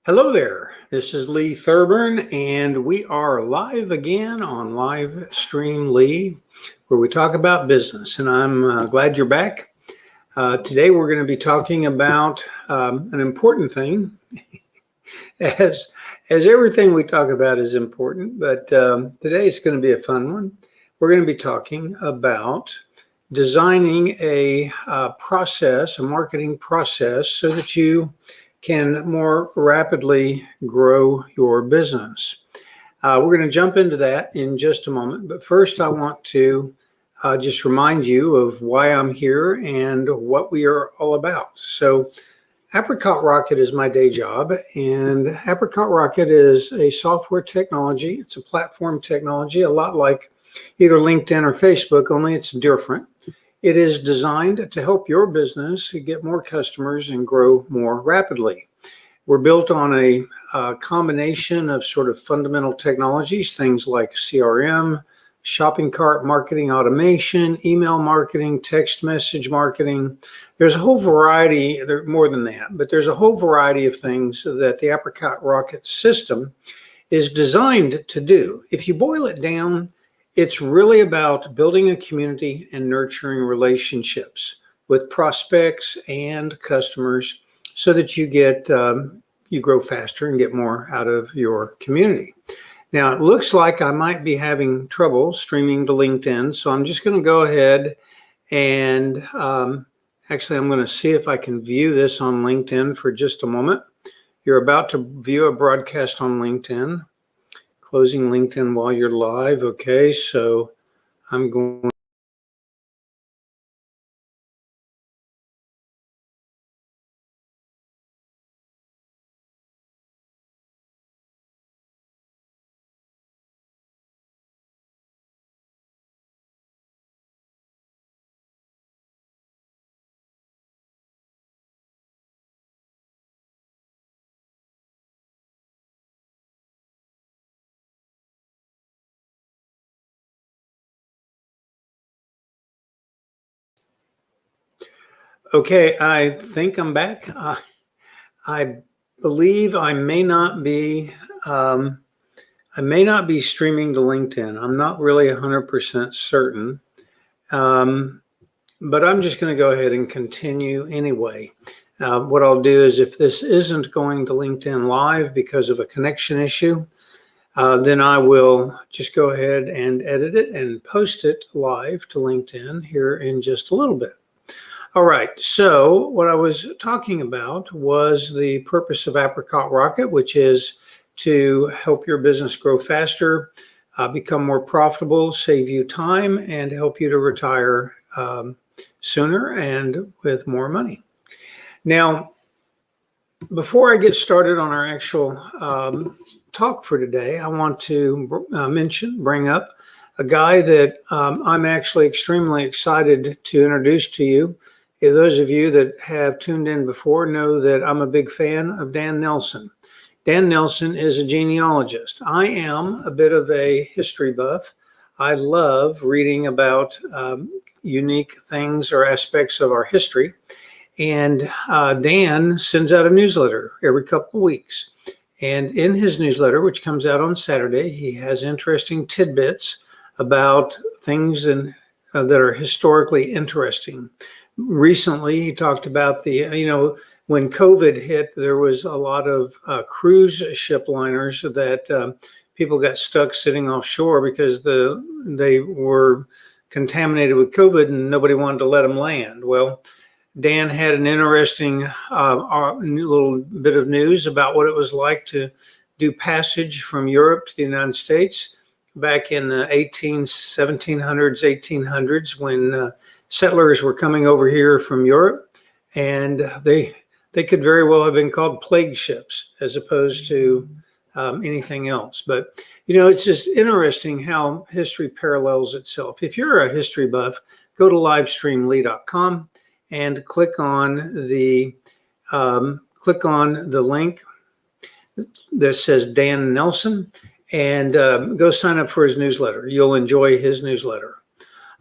Hello there. This is Lee Thurburn, and we are live again on Live Stream Lee, where we talk about business. And I'm glad you're back. Today, we're going to be talking about an important thing, as everything we talk about is important. But today, it's going to be a fun one. We're going to be talking about designing a process, a marketing process, so that you can more rapidly grow your business. We're going to jump into that in just a moment, but first I want to just remind you of why I'm here and what we are all about. So Apricot Rocket is my day job, and Apricot Rocket is a software technology. It's a platform technology, a lot like either LinkedIn or Facebook, only it's different. It is designed to help your business get more customers and grow more rapidly. We're built on a combination of sort of fundamental technologies, things like CRM, shopping cart marketing automation, email marketing, text message marketing. There's a whole variety, more than that, but there's a whole variety of things that the Apricot Rocket system is designed to do. If you boil it down, it's really about building a community and nurturing relationships with prospects and customers so that you grow faster and get more out of your community. Now, it looks like I might be having trouble streaming to LinkedIn, so I'm just going to go ahead and actually I'm going to see if I can view this on LinkedIn for just a moment. You're about to view a broadcast on LinkedIn. Closing LinkedIn while you're live. Okay, so I'm going. Okay, I think I'm back. I believe I may not be streaming to LinkedIn. I'm not really 100% certain, but I'm just going to go ahead and continue anyway. What I'll do is, if this isn't going to LinkedIn Live because of a connection issue, then I will just go ahead and edit it and post it live to LinkedIn here in just a little bit. All right, so what I was talking about was the purpose of Apricot Rocket, which is to help your business grow faster, become more profitable, save you time, and help you to retire sooner and with more money. Now, before I get started on our actual talk for today, I want to bring up a guy that I'm actually extremely excited to introduce to you. Those of you that have tuned in before know that I'm a big fan of Dan Nelson. Dan Nelson is a genealogist. I am a bit of a history buff. I love reading about unique things or aspects of our history. And Dan sends out a newsletter every couple of weeks. And in his newsletter, which comes out on Saturday, he has interesting tidbits about things that are historically interesting. Recently, he talked about when COVID hit, there was a lot of cruise ship liners that people got stuck sitting offshore because they were contaminated with COVID and nobody wanted to let them land. Well, Dan had an interesting little bit of news about what it was like to do passage from Europe to the United States back in the 1700s, 1800s, when settlers were coming over here from Europe, and they could very well have been called plague ships as opposed to anything else. But it's just interesting how history parallels itself. If you're a history buff, go to livestreamlee.com and click on the link that says Dan Nelson, and go sign up for his newsletter. You'll enjoy his newsletter.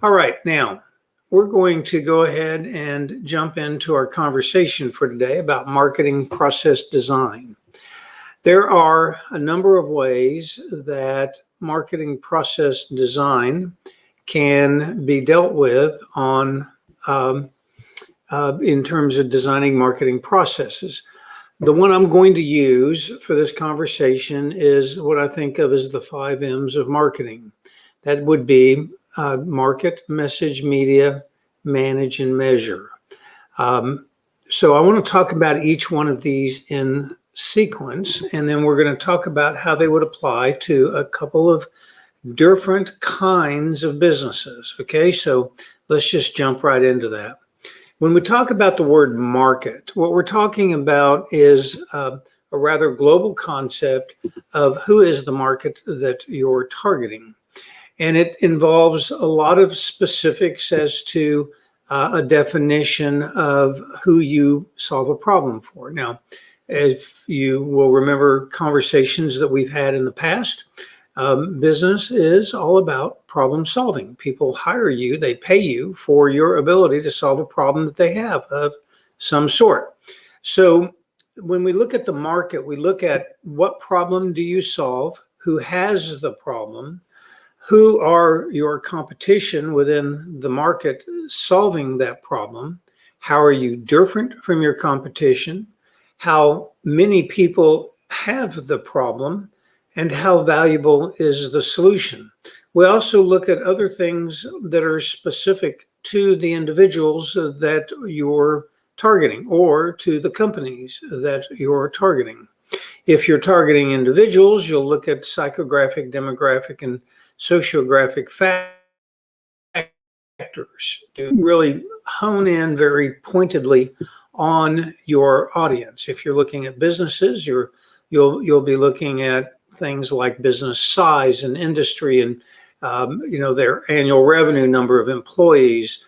All right, now we're going to go ahead and jump into our conversation for today about marketing process design. There are a number of ways that marketing process design can be dealt with on in terms of designing marketing processes. The one I'm going to use for this conversation is what I think of as the 5 M's of marketing. That would be market, message, media, manage, and measure. So I want to talk about each one of these in sequence, and then we're going to talk about how they would apply to a couple of different kinds of businesses. Okay, so let's just jump right into that. When we talk about the word market, what we're talking about is a rather global concept of who is the market that you're targeting. And it involves a lot of specifics as to a definition of who you solve a problem for. Now, if you will remember conversations that we've had in the past, business is all about problem solving. People hire you, they pay you for your ability to solve a problem that they have of some sort. So when we look at the market, we look at what problem do you solve, who has the problem, who are your competition within the market solving that problem, how are you different from your competition, how many people have the problem, and how valuable is the solution. We also look at other things that are specific to the individuals that you're targeting or to the companies that you're targeting. If you're targeting individuals, you'll look at psychographic, demographic, and sociographic factors to really hone in very pointedly on your audience. If you're looking at businesses, you'll be looking at things like business size and industry and their annual revenue, number of employees,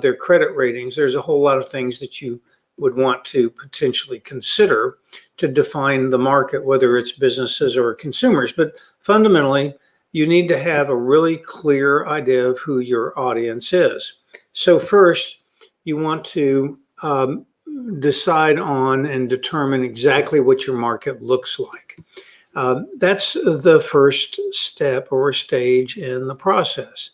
their credit ratings. There's a whole lot of things that you would want to potentially consider to define the market, whether it's businesses or consumers. But fundamentally, you need to have a really clear idea of who your audience is. So first, you want to decide on and determine exactly what your market looks like. That's the first step or stage in the process.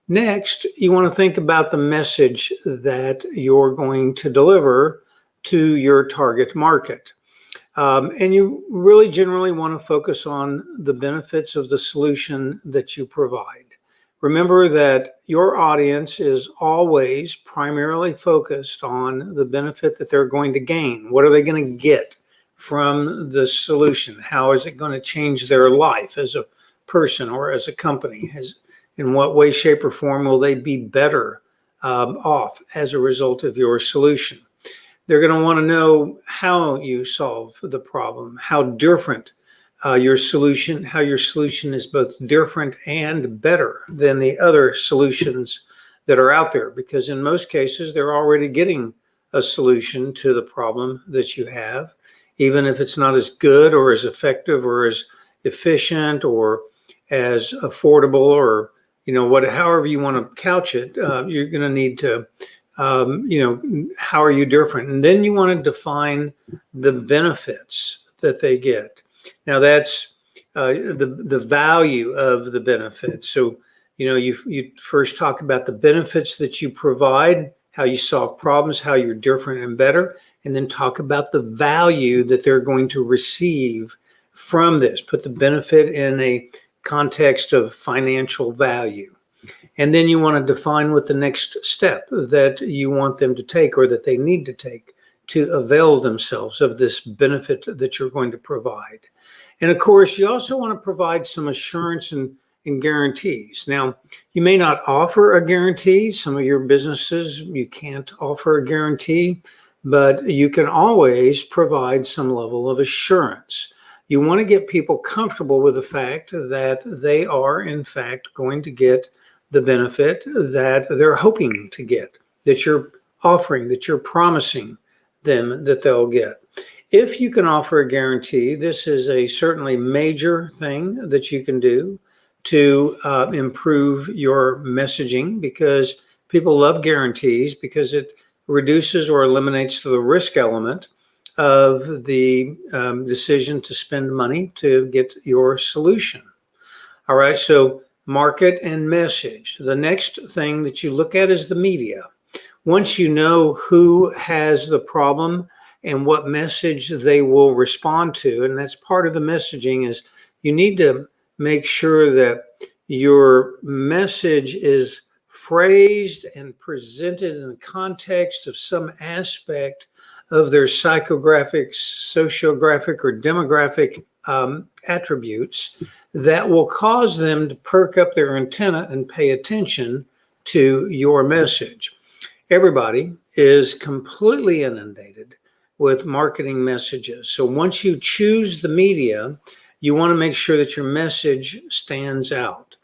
Next, you want to think about the message that you're going to deliver to your target market. And you really generally want to focus on the benefits of the solution that you provide. Remember that your audience is always primarily focused on the benefit that they're going to gain. What are they going to get from the solution? How is it going to change their life as a person or as a company? In what way, shape, or form will they be better off as a result of your solution? They're going to want to know how you solve the problem, how different your solution is both different and better than the other solutions that are out there, because in most cases, they're already getting a solution to the problem that you have, even if it's not as good or as effective or as efficient or as affordable or, however you want to couch it, you're going to need to, how are you different? And then you want to define the benefits that they get. Now that's the value of the benefits. So, you first talk about the benefits that you provide, how you solve problems, how you're different and better, and then talk about the value that they're going to receive from this. Put the benefit in a context of financial value. And then you want to define what the next step that you want them to take or that they need to take to avail themselves of this benefit that you're going to provide. And of course, you also want to provide some assurance and guarantees. Now, you may not offer a guarantee. Some of your businesses, you can't offer a guarantee, but you can always provide some level of assurance. You want to get people comfortable with the fact that they are, in fact, going to get the benefit that they're hoping to get, that you're offering, that you're promising them that they'll get. If you can offer a guarantee, this is a certainly major thing that you can do to improve your messaging, because people love guarantees because it reduces or eliminates the risk element of the decision to spend money to get your solution. All right, so market and message. The next thing that you look at is the media. Once you know who has the problem and what message they will respond to, and that's part of the messaging, is you need to make sure that your message is phrased and presented in the context of some aspect of their psychographic, sociographic, or demographic attributes that will cause them to perk up their antenna and pay attention to your message. Everybody is completely inundated with marketing messages. So once you choose the media, you want to make sure that your message stands out.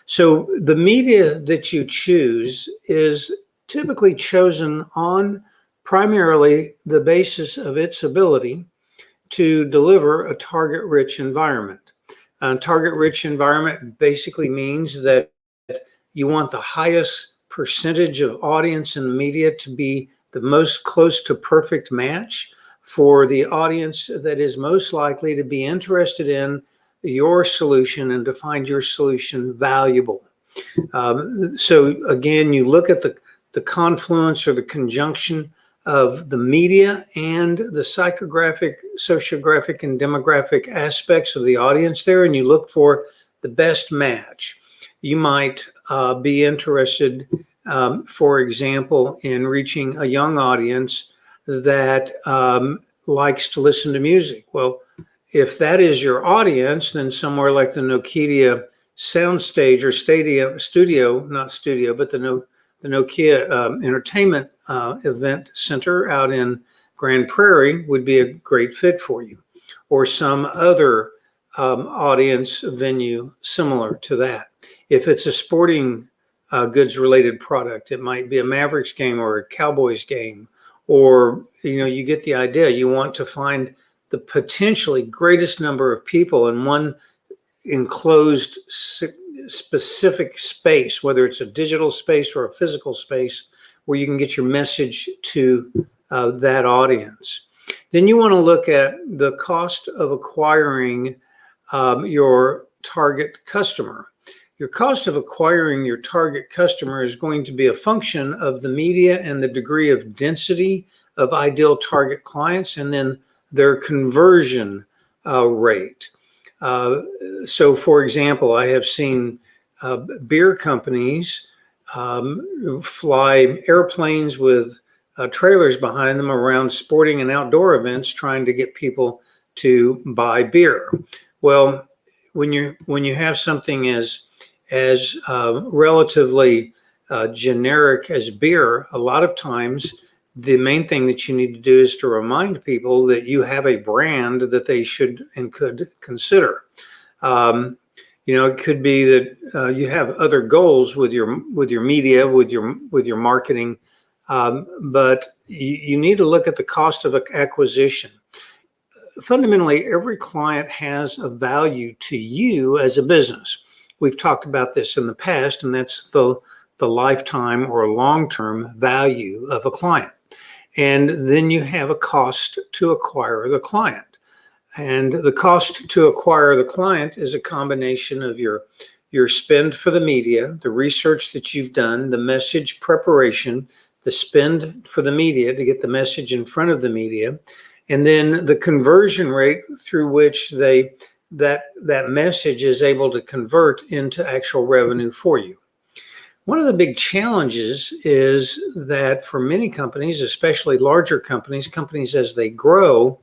So the media that you choose is typically chosen on primarily the basis of its ability to deliver a target-rich environment. A target-rich environment basically means that you want the highest percentage of audience in the media to be the most close to perfect match for the audience that is most likely to be interested in your solution and to find your solution valuable. So again, you look at the confluence or the conjunction of the media and the psychographic, sociographic, and demographic aspects of the audience there, and you look for the best match. You might be interested, for example, in reaching a young audience that likes to listen to music. Well, if that is your audience, then somewhere like the Nokia soundstage or the Nokia Entertainment Event Center out in Grand Prairie would be a great fit for you, or some other audience venue similar to that. If it's a sporting goods related product, it might be a Mavericks game or a Cowboys game, or you get the idea. You want to find the potentially greatest number of people in one enclosed specific space, whether it's a digital space or a physical space, where you can get your message to that audience. Then you want to look at the cost of acquiring your target customer. Your cost of acquiring your target customer is going to be a function of the media and the degree of density of ideal target clients, and then their conversion rate. So, for example, I have seen beer companies fly airplanes with trailers behind them around sporting and outdoor events, trying to get people to buy beer. Well, when you have something as relatively generic as beer, a lot of times the main thing that you need to do is to remind people that you have a brand that they should and could consider. It could be that you have other goals with your media, with your marketing, but you need to look at the cost of acquisition. Fundamentally, every client has a value to you as a business. We've talked about this in the past, and that's the lifetime or long-term value of a client. And then you have a cost to acquire the client. And the cost to acquire the client is a combination of your spend for the media, the research that you've done, the message preparation, the spend for the media to get the message in front of the media, and then the conversion rate through which that message is able to convert into actual revenue for you. One of the big challenges is that for many companies, especially larger companies as they grow,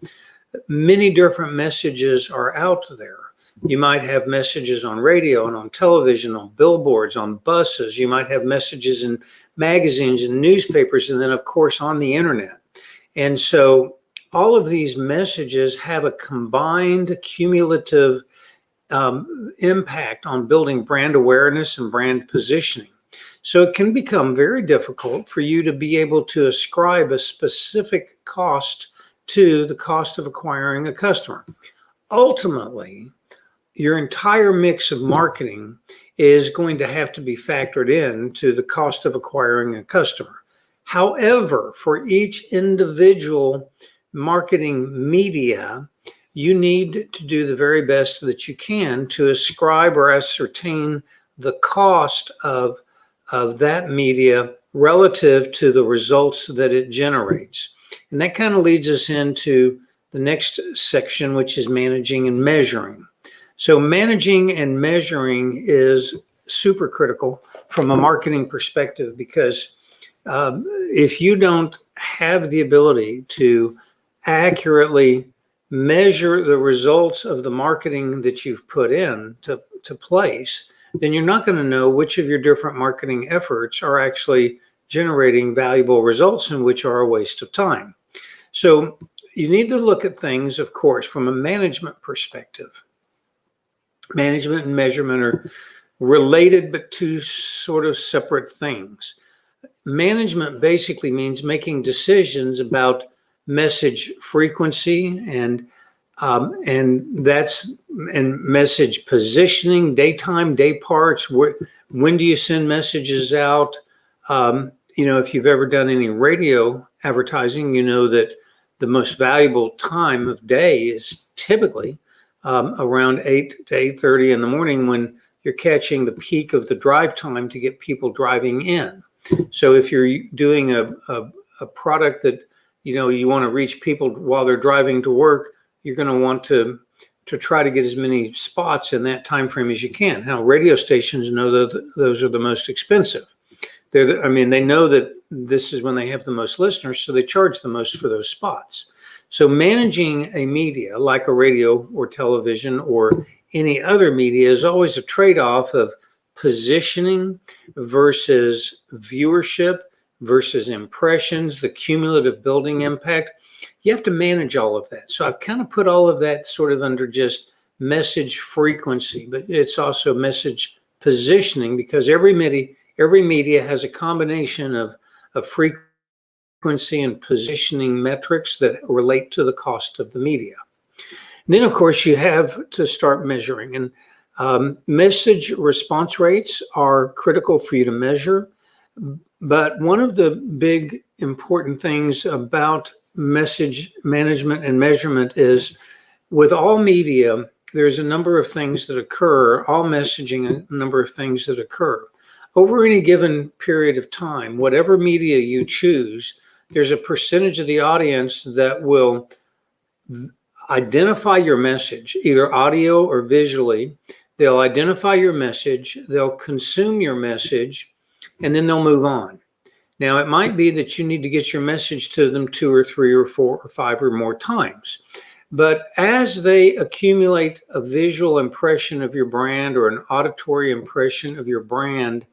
many different messages are out there. You might have messages on radio and on television, on billboards, on buses. You might have messages in magazines and newspapers, and then, of course, on the internet. And so all of these messages have a combined cumulative impact on building brand awareness and brand positioning. So it can become very difficult for you to be able to ascribe a specific cost to the cost of acquiring a customer. Ultimately, your entire mix of marketing is going to have to be factored in to the cost of acquiring a customer. However, for each individual marketing media, you need to do the very best that you can to ascribe or ascertain the cost of that media relative to the results that it generates. And that kind of leads us into the next section, which is managing and measuring. So managing and measuring is super critical from a marketing perspective, because if you don't have the ability to accurately measure the results of the marketing that you've put in to place, then you're not going to know which of your different marketing efforts are actually generating valuable results and which are a waste of time. So you need to look at things, of course, from a management perspective. Management and measurement are related, but two sort of separate things. Management basically means making decisions about message frequency and message positioning, daytime, day parts. When do you send messages out? If you've ever done any radio advertising, you know that the most valuable time of day is typically around 8 to 8:30 in the morning, when you're catching the peak of the drive time to get people driving in. So if you're doing a product that you want to reach people while they're driving to work, you're going to want to try to get as many spots in that time frame as you can. Now, radio stations know that those are the most expensive. They know that this is when they have the most listeners, so they charge the most for those spots. So managing a media like a radio or television or any other media is always a trade-off of positioning versus viewership versus impressions, the cumulative building impact. You have to manage all of that. So I've kind of put all of that sort of under just message frequency, but it's also message positioning, because every media has a combination of frequency and positioning metrics that relate to the cost of the media. And then, of course, you have to start measuring. And message response rates are critical for you to measure. But one of the big important things about message management and measurement is, with all media, there's a number of things that occur, all messaging, a number of things that occur. Over any given period of time, whatever media you choose, there's a percentage of the audience that will identify your message, either audio or visually. They'll identify your message, they'll consume your message, and then they'll move on. Now, it might be that you need to get your message to them 2 or 3 or 4 or 5 or more times. But as they accumulate a visual impression of your brand or an auditory impression of your brand,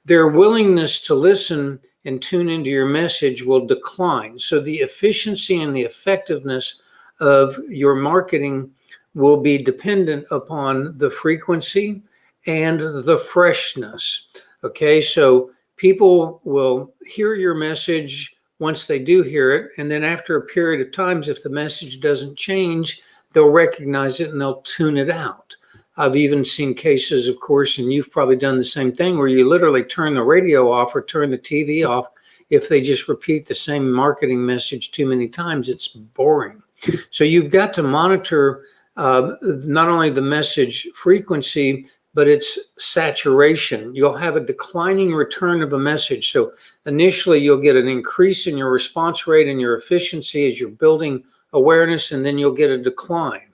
their willingness to listen and tune into your message will decline. So the efficiency and the effectiveness of your marketing will be dependent upon the frequency and the freshness. Okay, so people will hear your message once they do hear it, and then after a period of time, if the message doesn't change, they'll recognize it and they'll tune it out. I've even seen cases, of course, and you've probably done the same thing, where you literally turn the radio off or turn the TV off if they just repeat the same marketing message too many times. It's boring. So you've got to monitor not only the message frequency, but its saturation. You'll have a declining return of a message. So initially you'll get an increase in your response rate and your efficiency as you're building awareness, and then you'll get a decline.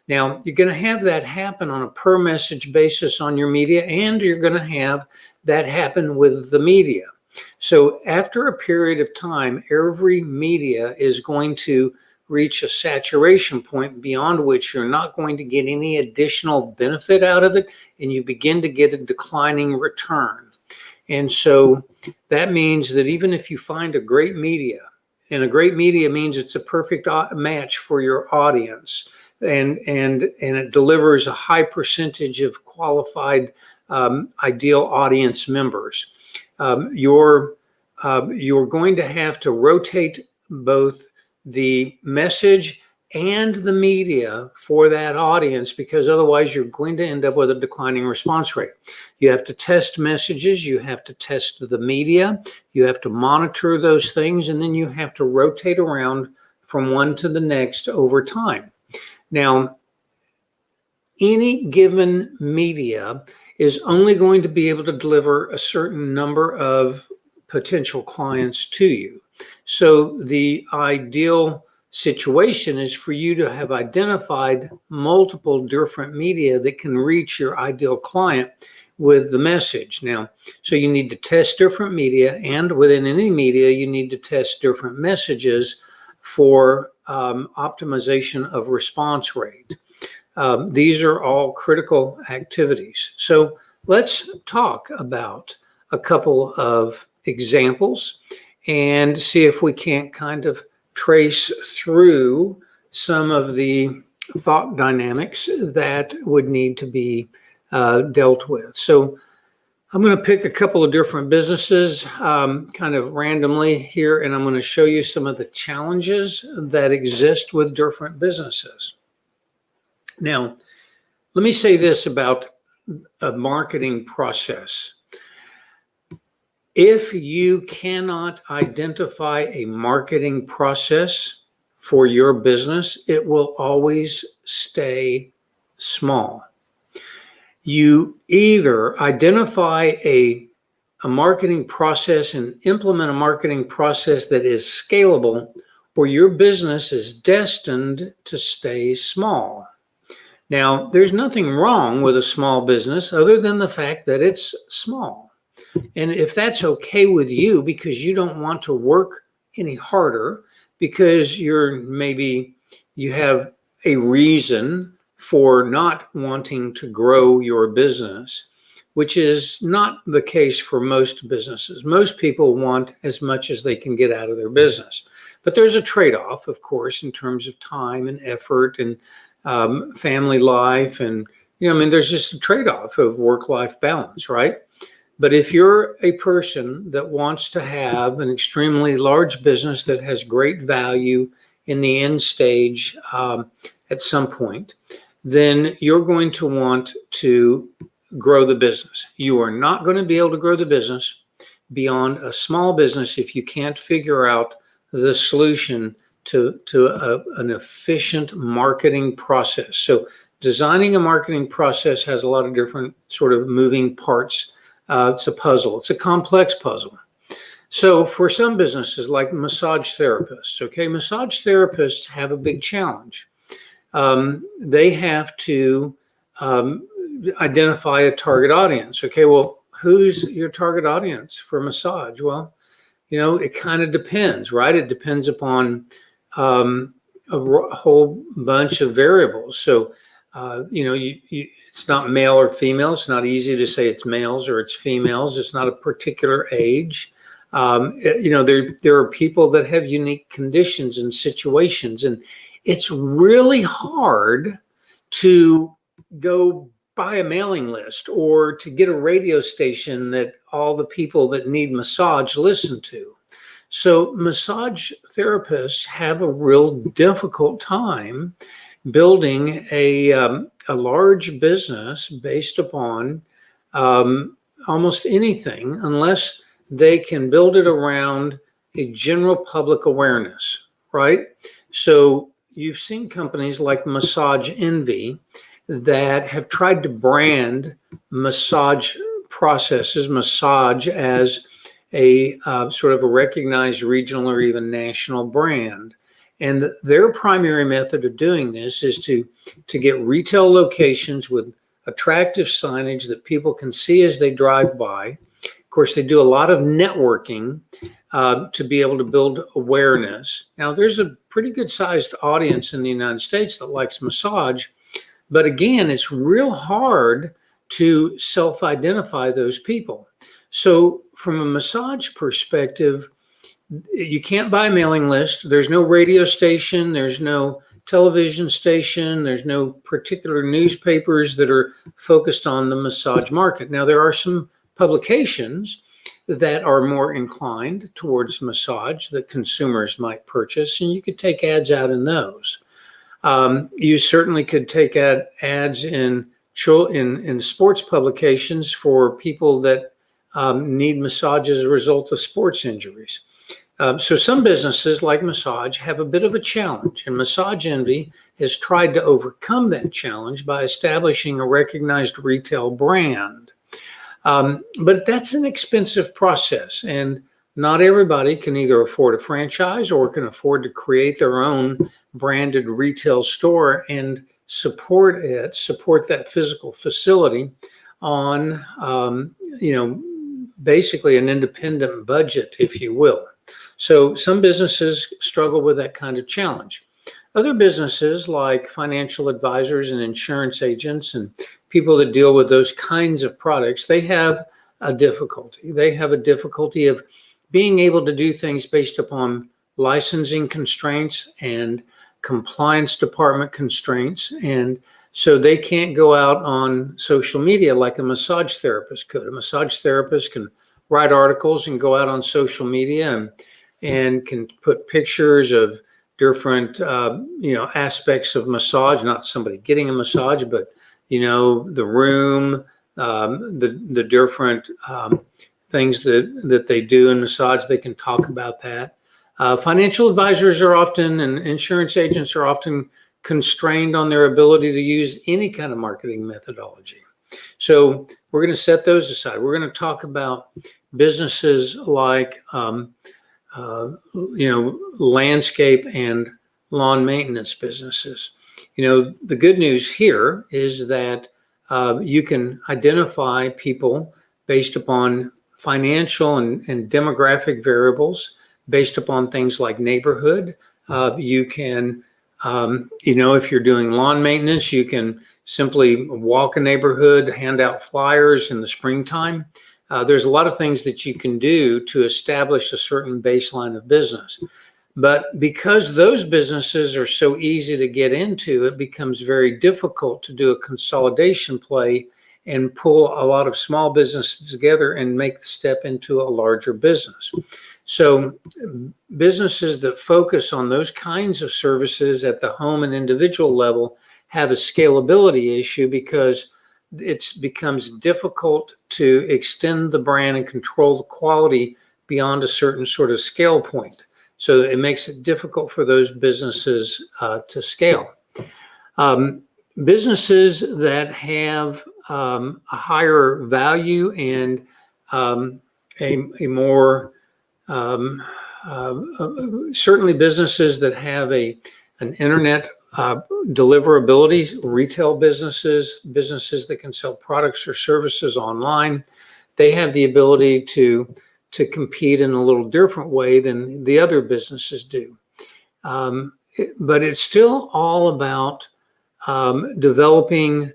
Now, you're going to have that happen on a per message basis on your media, and you're going to have that happen with the media. So after a period of time, every media is going to reach a saturation point beyond which you're not going to get any additional benefit out of it, and you begin to get a declining return. And so that means that even if you find a great media, and a great media means it's a perfect match for your audience, and it delivers a high percentage of qualified ideal audience members, you're going to have to rotate both the message and the media for that audience, because otherwise you're going to end up with a declining response rate. You have to test messages, you have to test the media, you have to monitor those things, and then you have to rotate around from one to the next over time. Now, any given media is only going to be able to deliver a certain number of potential clients to you. So the ideal situation is for you to have identified multiple different media that can reach your ideal client with the message. Now, so you need to test different media, and within any media, you need to test different messages for optimization of response rate. These are all critical activities. So let's talk about a couple of examples and see if we can't kind of trace through some of the thought dynamics that would need to be dealt with. So I'm going to pick a couple of different businesses kind of randomly here, and I'm going to show you some of the challenges that exist with different businesses. Now, let me say this about a marketing process. If you cannot identify a marketing process for your business, it will always stay small. You either identify a marketing process and implement a marketing process that is scalable, or your business is destined to stay small. Now, there's nothing wrong with a small business other than the fact that it's small. And if that's okay with you because you don't want to work any harder, because maybe you have a reason for not wanting to grow your business, which is not the case for most businesses. Most people want as much as they can get out of their business. But there's a trade-off, of course, in terms of time and effort and family life. And, there's just a trade-off of work-life balance, right? But if you're a person that wants to have an extremely large business that has great value in the end stage at some point, then you're going to want to grow the business. You are not going to be able to grow the business beyond a small business if you can't figure out the solution to an efficient marketing process. So designing a marketing process has a lot of different sort of moving parts. It's a puzzle. It's a complex puzzle. So for some businesses like massage therapists, massage therapists have a big challenge. They have to identify a target audience. Well, who's your target audience for massage? Well, it kind of depends, right? It depends upon a whole bunch of variables. So it's not male or female. It's not easy to say it's males or it's females. It's not a particular age. There are people that have unique conditions and situations, and it's really hard to go buy a mailing list or to get a radio station that all the people that need massage listen to. So massage therapists have a real difficult time building a large business based upon almost anything unless they can build it around a general public awareness, right? So you've seen companies like Massage Envy that have tried to brand massage processes, massage as a sort of a recognized regional or even national brand. And their primary method of doing this is to get retail locations with attractive signage that people can see as they drive by. Of course, they do a lot of networking to be able to build awareness. Now, there's a pretty good sized audience in the United States that likes massage, but again, it's real hard to self-identify those people. So from a massage perspective, you can't buy a mailing list. There's no radio station. There's no television station. There's no particular newspapers that are focused on the massage market. Now, there are some publications that are more inclined towards massage that consumers might purchase, and you could take ads out in those. You certainly could take ads in sports publications for people that need massage as a result of sports injuries. So some businesses like massage have a bit of a challenge, and Massage Envy has tried to overcome that challenge by establishing a recognized retail brand. But that's an expensive process, and not everybody can either afford a franchise or can afford to create their own branded retail store and support that physical facility on, basically an independent budget, if you will. So some businesses struggle with that kind of challenge. Other businesses like financial advisors and insurance agents and people that deal with those kinds of products, they have a difficulty. They have a difficulty of being able to do things based upon licensing constraints and compliance department constraints. And so they can't go out on social media like a massage therapist could. A massage therapist can write articles and go out on social media and can put pictures of different, aspects of massage, not somebody getting a massage, but, the room, the different things that they do in massage. They can talk about that. Financial advisors are often, and insurance agents are often constrained on their ability to use any kind of marketing methodology. So we're going to set those aside. We're going to talk about businesses like, landscape and lawn maintenance businesses. The good news here is that you can identify people based upon financial and demographic variables, based upon things like neighborhood. You can, if you're doing lawn maintenance, you can simply walk a neighborhood, hand out flyers in the springtime. There's a lot of things that you can do to establish a certain baseline of business. But because those businesses are so easy to get into, it becomes very difficult to do a consolidation play and pull a lot of small businesses together and make the step into a larger business. So businesses that focus on those kinds of services at the home and individual level have a scalability issue because it becomes difficult to extend the brand and control the quality beyond a certain sort of scale point. So it makes it difficult for those businesses to scale. Businesses that have a higher value and a more certainly businesses that have an internet deliverability, retail businesses that can sell products or services online, they have the ability to compete in a little different way than the other businesses do. But it's still all about developing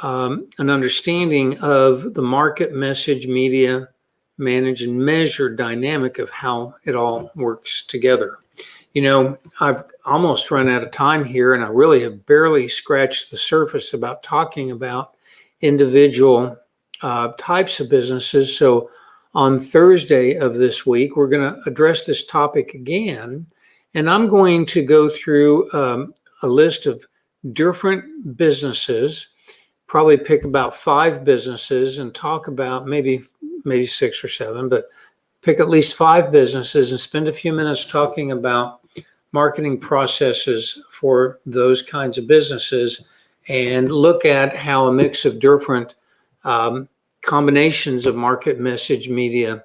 an understanding of the market, message, media, manage, and measure dynamic of how it all works together. I've almost run out of time here, and I really have barely scratched the surface about talking about individual types of businesses. So on Thursday of this week, we're going to address this topic again, and I'm going to go through a list of different businesses, probably pick about 5 businesses and talk about maybe 6 or 7, but pick at least 5 businesses and spend a few minutes talking about marketing processes for those kinds of businesses and look at how a mix of different combinations of market, message, media,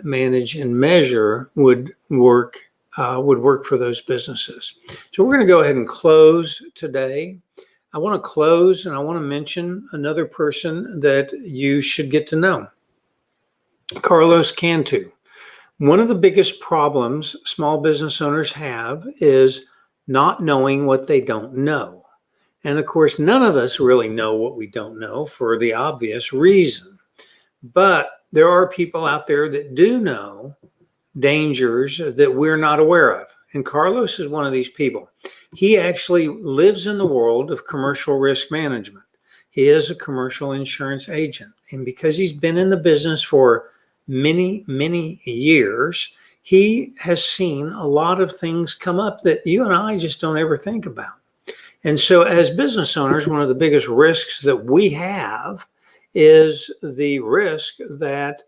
manage, and measure would work for those businesses. So we're going to go ahead and close today. I want to close and I want to mention another person that you should get to know, Carlos Cantu. One of the biggest problems small business owners have is not knowing what they don't know. And of course, none of us really know what we don't know for the obvious reason. But there are people out there that do know dangers that we're not aware of. And Carlos is one of these people. He actually lives in the world of commercial risk management. He is a commercial insurance agent. And because he's been in the business for many, many years, he has seen a lot of things come up that you and I just don't ever think about. And so as business owners, one of the biggest risks that we have is the risk that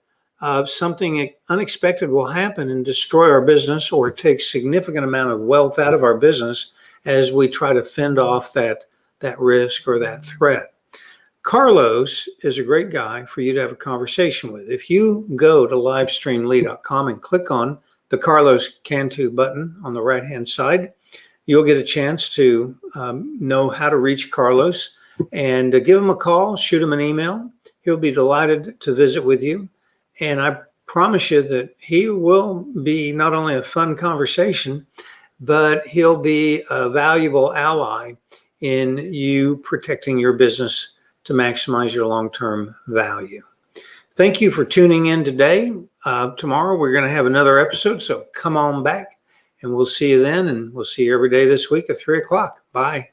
something unexpected will happen and destroy our business or take significant amount of wealth out of our business as we try to fend off that risk or that threat. Carlos is a great guy for you to have a conversation with. If you go to livestreamly.com and click on the Carlos Cantu button on the right-hand side, you'll get a chance to know how to reach Carlos and give him a call, shoot him an email. He'll be delighted to visit with you. And I promise you that he will be not only a fun conversation, but he'll be a valuable ally in you protecting your business to maximize your long-term value. Thank you for tuning in today. Tomorrow we're going to have another episode, so come on back and we'll see you then, and we'll see you every day this week at 3 o'clock. Bye.